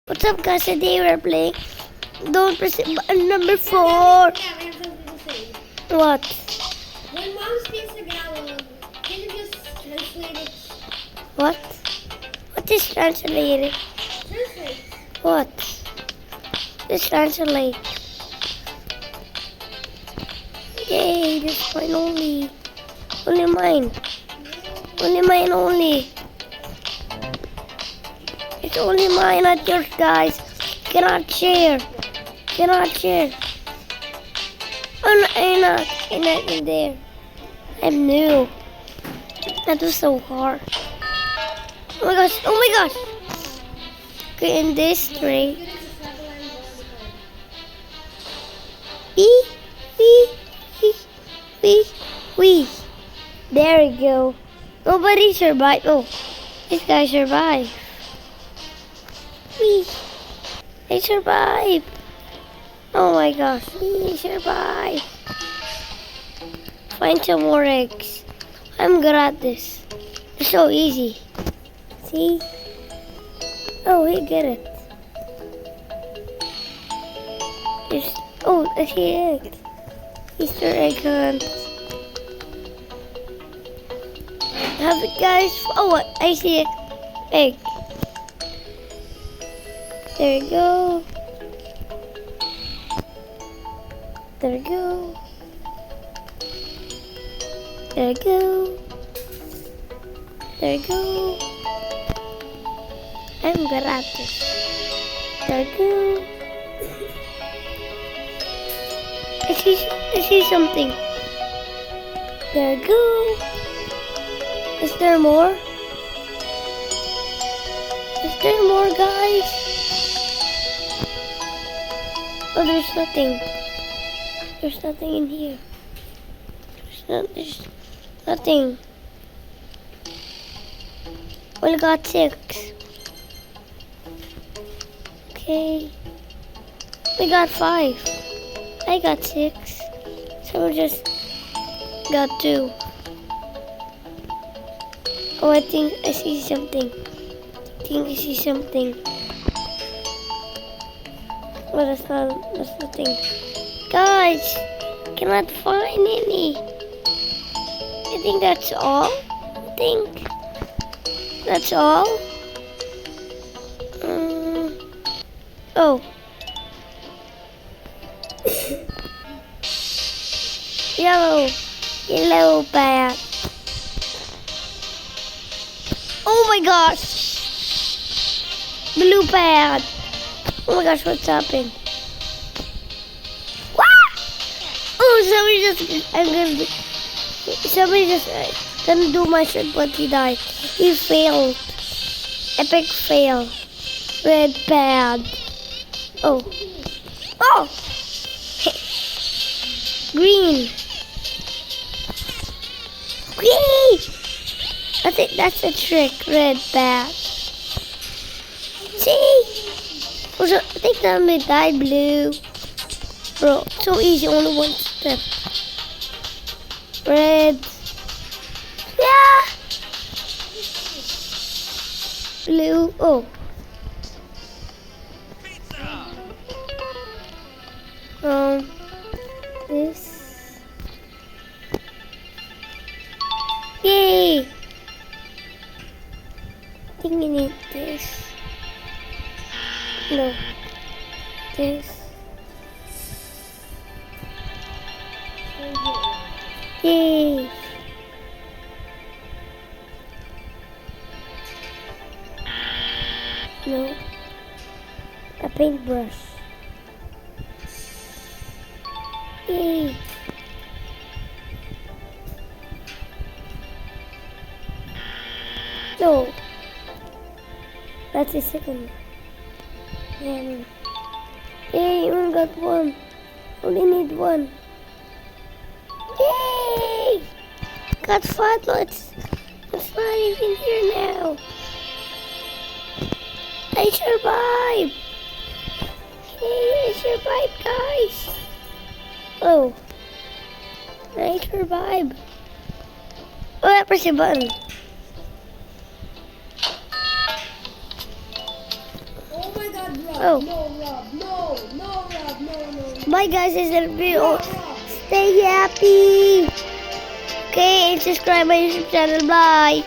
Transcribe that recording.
What's up, guys? Today we're playing. Don't press button number 4. Yeah, we have something to say. What? When mom speaks Tagalog, can you just translate it? What? What is translated? Translate. What? Just translate. Yay, this mine only. Only mine. Only mine only. It's only mine, not yours, guys. Cannot share. Cannot share. Oh, no, I'm not in there. I'm new. That was so hard. Oh my gosh. Oh my gosh. Okay, in this tray. Wee, wee, wee, wee, wee. There we go. Nobody survived. Oh, this guy survived. Wee. They survived. Oh my gosh. We survived. Find some more eggs. I'm good at this. It's so easy. See? Oh, he get it. I see egg. Easter egg hunt. Have it, guys. Oh, I see it. Egg. There we go. There we go. There we go. There we go. I'm good at this. There we go. I see something. There we go. Is there more? Is there more, guys? Oh, there's nothing. There's nothing in here. There's nothing. Only got 6. Okay. We got 5. I got 6. So we just got 2. Oh, I think I see something. I see something. Oh, that's nothing. Guys, cannot find any. I think that's all. I think that's all. Oh. Yellow bat. Oh my gosh. Blue bat. Oh my gosh, what's happening? Oh, somebody just gonna do my shit, but he died. He failed. Epic fail. Red pad. Oh. Oh! Green. Green! I think that's a trick. Red pad. See? Oh, so I think that may die blue. Bro, so easy, only one step. Red. Yeah. Blue. Oh. This. Yay. I think we need this. No. This. Yay! No. A paintbrush. Yay! No. That's the second. Yay! We only got 1. Only need 1. Yay! Got 5. Let's not even here now. I survived. Yay! I survived, guys. Oh, I survived. Oh, I pressed the button. Oh my god, Oh. No, Rob. No, Rob. No. Bye guys, this is the video. Rob. Stay happy. Okay, and subscribe my YouTube channel. Bye.